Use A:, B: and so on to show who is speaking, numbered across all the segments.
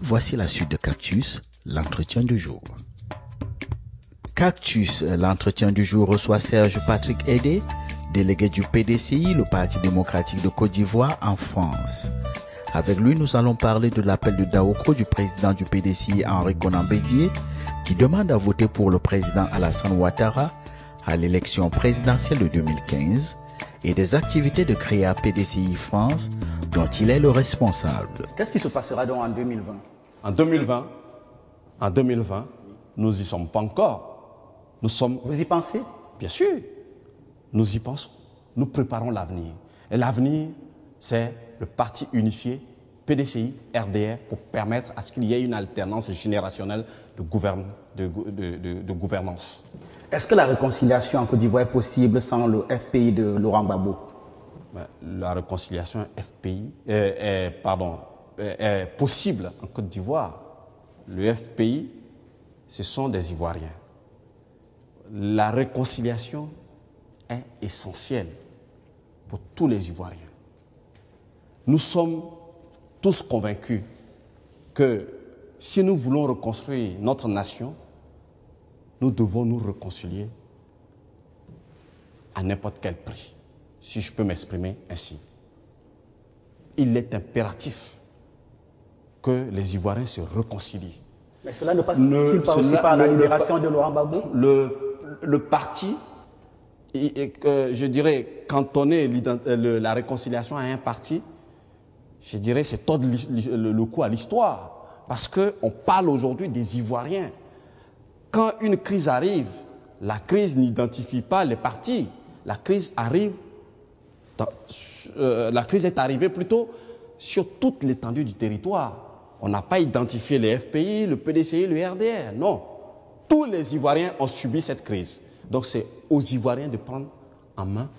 A: Voici la suite de Cactus, l'entretien du jour. Cactus, l'entretien du jour reçoit Serge Patrick Aidé, délégué du PDCI, le Parti démocratique de Côte d'Ivoire en France. Avec lui, nous allons parler de l'appel de Daoko du président du PDCI, Henri Konan Bédié, qui demande à voter pour le président Alassane Ouattara à l'élection présidentielle de 2015 et des activités de créa PDCI France dont il est le responsable.
B: Qu'est-ce qui se passera donc en 2020?
C: En 2020, nous n'y sommes pas encore. Nous sommes...
B: Vous y pensez?
C: Bien sûr, nous y pensons. Nous préparons l'avenir. Et l'avenir, c'est le parti unifié PDCI, RDR, pour permettre à ce qu'il y ait une alternance générationnelle de gouvernance.
B: Est-ce que la réconciliation en Côte d'Ivoire est possible sans le FPI de Laurent Gbagbo?
C: La réconciliation est possible en Côte d'Ivoire. Le FPI, ce sont des Ivoiriens. La réconciliation est essentielle pour tous les Ivoiriens. Nous sommes tous convaincus que si nous voulons reconstruire notre nation, nous devons nous réconcilier à n'importe quel prix, si je peux m'exprimer ainsi. Il est impératif que les Ivoiriens se réconcilient.
B: Mais cela ne passe-t-il pas aussi par la libération de Laurent Gbagbo?
C: Le parti, je dirais, cantonner la réconciliation à un parti, je dirais, c'est tordre le cou à l'histoire. Parce qu'on parle aujourd'hui des Ivoiriens. Quand une crise arrive, la crise n'identifie pas les partis. La crise est arrivée plutôt sur toute l'étendue du territoire. On n'a pas identifié les FPI, le PDCI, le RDR. Non. Tous les Ivoiriens ont subi cette crise. Donc c'est aux Ivoiriens de prendre en main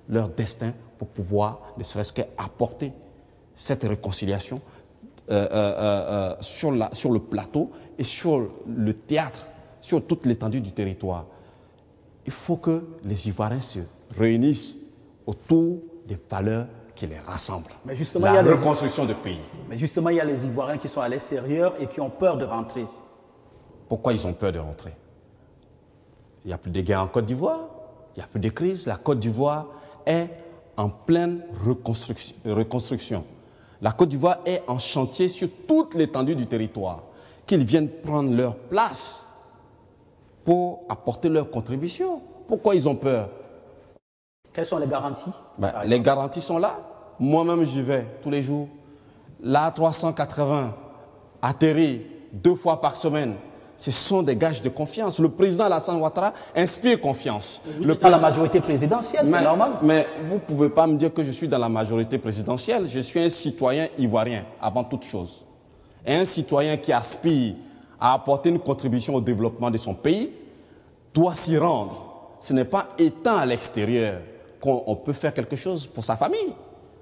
C: leur destin pour pouvoir, ne serait-ce qu'apporter cette réconciliation sur le plateau et sur le théâtre, sur toute l'étendue du territoire. Il faut que les Ivoiriens se réunissent autour des valeurs qui les rassemblent.
B: Mais justement,
C: la reconstruction de pays.
B: Mais justement, il y a les Ivoiriens qui sont à l'extérieur et qui ont peur de rentrer.
C: Pourquoi ils ont peur de rentrer? Il n'y a plus de guerre en Côte d'Ivoire, il n'y a plus de crise. La Côte d'Ivoire est en pleine reconstruction. La Côte d'Ivoire est en chantier sur toute l'étendue du territoire. Qu'ils viennent prendre leur place pour apporter leur contribution. Pourquoi ils ont peur?
B: Quelles sont les garanties?
C: Les garanties sont là. Moi-même, j'y vais tous les jours. L'A380 atterrit 2 fois par semaine. Ce sont des gages de confiance. Le président Alassane Ouattara inspire confiance.
B: Vous êtes dans la majorité présidentielle, c'est normal.
C: Mais vous ne pouvez pas me dire que je suis dans la majorité présidentielle. Je suis un citoyen ivoirien, avant toute chose. Et un citoyen qui aspire à apporter une contribution au développement de son pays doit s'y rendre. Ce n'est pas étant à l'extérieur qu'on peut faire quelque chose pour sa famille.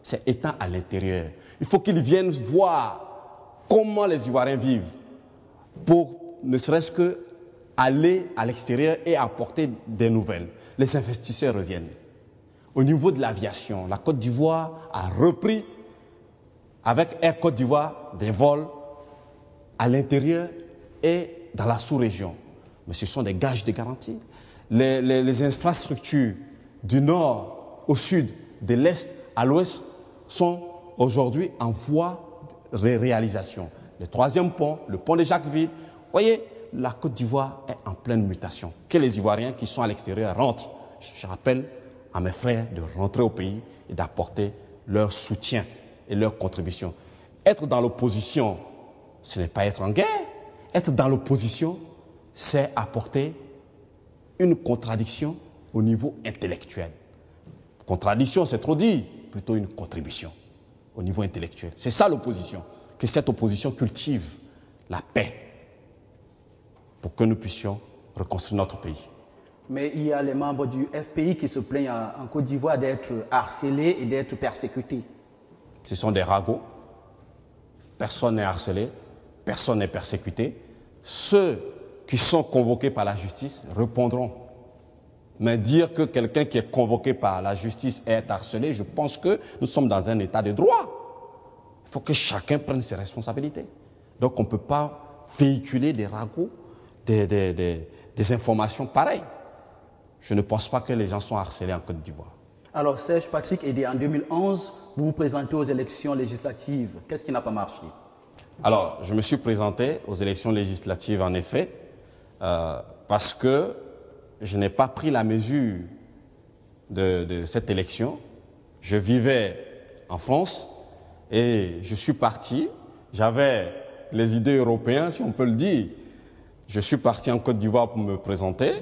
C: C'est étant à l'intérieur. Il faut qu'ils viennent voir comment les Ivoiriens vivent pour ne serait-ce qu'aller à l'extérieur et apporter des nouvelles. Les investisseurs reviennent. Au niveau de l'aviation, la Côte d'Ivoire a repris avec Air Côte d'Ivoire des vols à l'intérieur et dans la sous-région. Mais ce sont des gages de garantie. Les infrastructures du nord au sud, de l'est à l'ouest, sont aujourd'hui en voie de réalisation. Le troisième pont, le pont de Jacquesville, vous voyez, la Côte d'Ivoire est en pleine mutation. Que les Ivoiriens qui sont à l'extérieur rentrent. Je rappelle à mes frères de rentrer au pays et d'apporter leur soutien et leur contribution. Être dans l'opposition, ce n'est pas être en guerre. Être dans l'opposition, c'est apporter une contradiction au niveau intellectuel. Contradiction, c'est trop dit, plutôt une contribution au niveau intellectuel. C'est ça l'opposition, que cette opposition cultive la paix pour que nous puissions reconstruire notre pays.
B: Mais il y a les membres du FPI qui se plaignent en Côte d'Ivoire d'être harcelés et d'être persécutés.
C: Ce sont des ragots. Personne n'est harcelé, personne n'est persécuté. Ceux qui sont convoqués par la justice répondront. Mais dire que quelqu'un qui est convoqué par la justice est harcelé, je pense que nous sommes dans un état de droit. Il faut que chacun prenne ses responsabilités. Donc on ne peut pas véhiculer des ragots, des informations pareilles. Je ne pense pas que les gens sont harcelés en Côte d'Ivoire.
B: Alors Serge Patrick Edé, en 2011, vous vous présentez aux élections législatives. Qu'est-ce qui n'a pas marché?
C: Alors, je me suis présenté aux élections législatives, en effet, parce que je n'ai pas pris la mesure de cette élection. Je vivais en France et je suis parti. J'avais les idées européennes, si on peut le dire. Je suis parti en Côte d'Ivoire pour me présenter,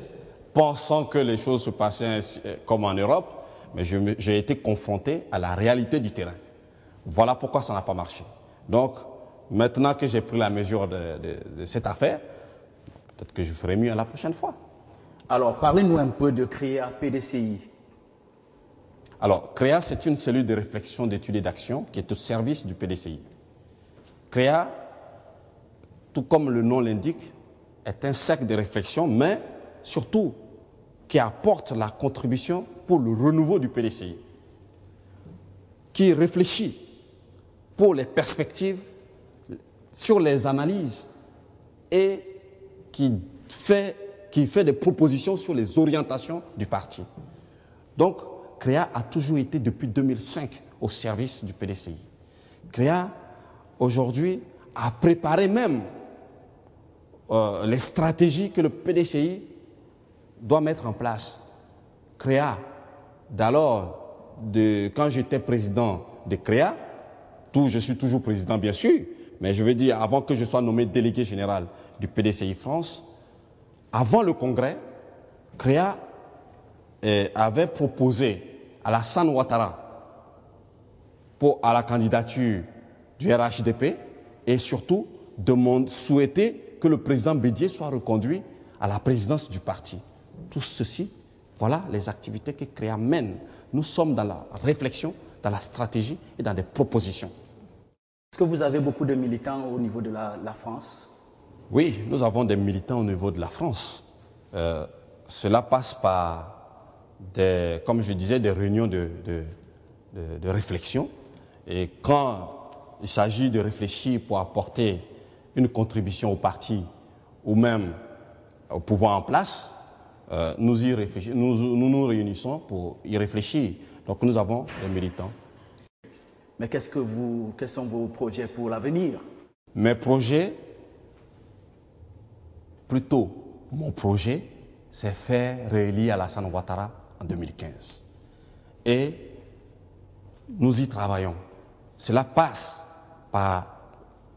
C: pensant que les choses se passaient comme en Europe, mais j'ai été confronté à la réalité du terrain. Voilà pourquoi ça n'a pas marché. Donc, maintenant que j'ai pris la mesure de cette affaire, peut-être que je ferai mieux la prochaine fois.
B: Alors, parlez-nous un peu de CREA PDCI.
C: Alors, CREA, c'est une cellule de réflexion, d'études et d'action qui est au service du PDCI. CREA, tout comme le nom l'indique, est un cercle de réflexion, mais surtout qui apporte la contribution pour le renouveau du PDCI, qui réfléchit pour les perspectives, sur les analyses et qui fait des propositions sur les orientations du parti. Donc, CREA a toujours été depuis 2005 au service du PDCI. CREA, aujourd'hui, a préparé même les stratégies que le PDCI doit mettre en place. CREA, quand j'étais président de CREA, je suis toujours président bien sûr, mais je veux dire, avant que je sois nommé délégué général du PDCI France, avant le congrès, CREA avait proposé à Alassane Ouattara à la candidature du RHDP et surtout souhaiter que le président Bédié soit reconduit à la présidence du parti. Tout ceci, voilà les activités que CREA mène. Nous sommes dans la réflexion, dans la stratégie et dans des propositions.
B: Est-ce que vous avez beaucoup de militants au niveau de la France?
C: Oui, nous avons des militants au niveau de la France. Cela passe par, comme je disais, des réunions de réflexion. Et quand il s'agit de réfléchir pour apporter une contribution au parti ou même au pouvoir en place, nous nous réunissons pour y réfléchir. Donc nous avons des militants.
B: Mais quels sont vos projets pour l'avenir?
C: Mes projets, plutôt mon projet, c'est faire réélire Alassane Ouattara en 2015. Et nous y travaillons. Cela passe par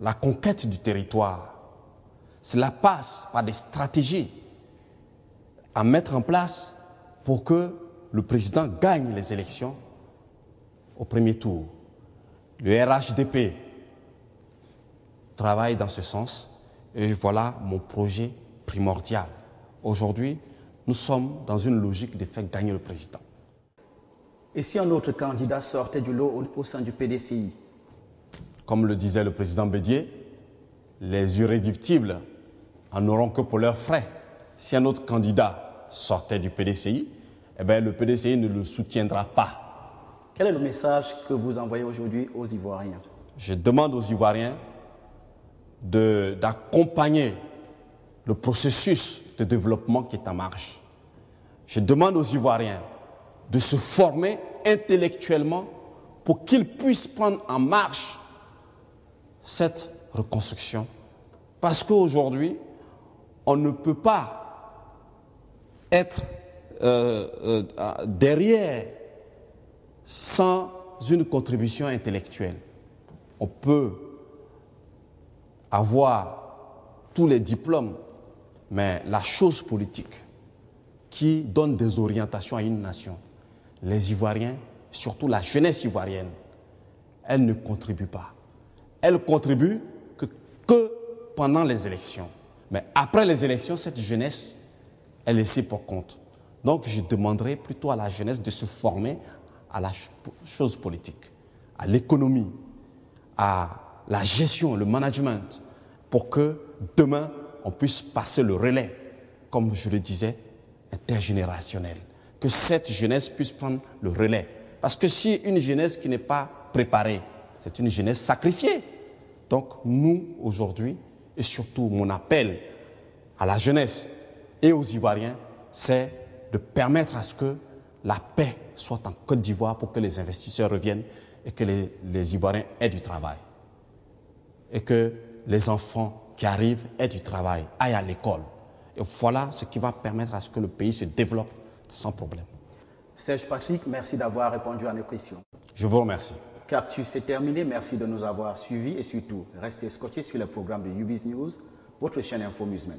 C: la conquête du territoire. Cela passe par des stratégies à mettre en place pour que le président gagne les élections au premier tour. Le RHDP travaille dans ce sens et voilà mon projet primordial. Aujourd'hui, nous sommes dans une logique de faire gagner le président.
B: Et si un autre candidat sortait du lot au sein du PDCI?
C: Comme le disait le président Bédié, les irréductibles en auront que pour leurs frais. Si un autre candidat sortait du PDCI, eh bien, le PDCI ne le soutiendra pas.
B: Quel est le message que vous envoyez aujourd'hui aux Ivoiriens?
C: Je demande aux Ivoiriens d'accompagner le processus de développement qui est en marche. Je demande aux Ivoiriens de se former intellectuellement pour qu'ils puissent prendre en marche cette reconstruction. Parce qu'aujourd'hui, on ne peut pas être derrière sans une contribution intellectuelle. On peut avoir tous les diplômes, mais la chose politique qui donne des orientations à une nation, les Ivoiriens, surtout la jeunesse ivoirienne, elle ne contribue pas. Elle contribue que pendant les élections. Mais après les élections, cette jeunesse est laissée pour compte. Donc je demanderai plutôt à la jeunesse de se former à la chose politique, à l'économie, à la gestion, le management, pour que demain, on puisse passer le relais, comme je le disais, intergénérationnel. Que cette jeunesse puisse prendre le relais. Parce que si une jeunesse qui n'est pas préparée, c'est une jeunesse sacrifiée. Donc nous, aujourd'hui, et surtout mon appel à la jeunesse et aux Ivoiriens, c'est de permettre à ce que la paix soit en Côte d'Ivoire pour que les investisseurs reviennent et que les Ivoiriens aient du travail. Et que les enfants qui arrivent aient du travail, aillent à l'école. Et voilà ce qui va permettre à ce que le pays se développe sans problème.
B: Serge Patrick, merci d'avoir répondu à nos questions.
C: Je vous remercie.
B: Captus, c'est terminé. Merci de nous avoir suivis et surtout, restez scotchés sur le programme de UBiz News, votre chaîne Info Amusement.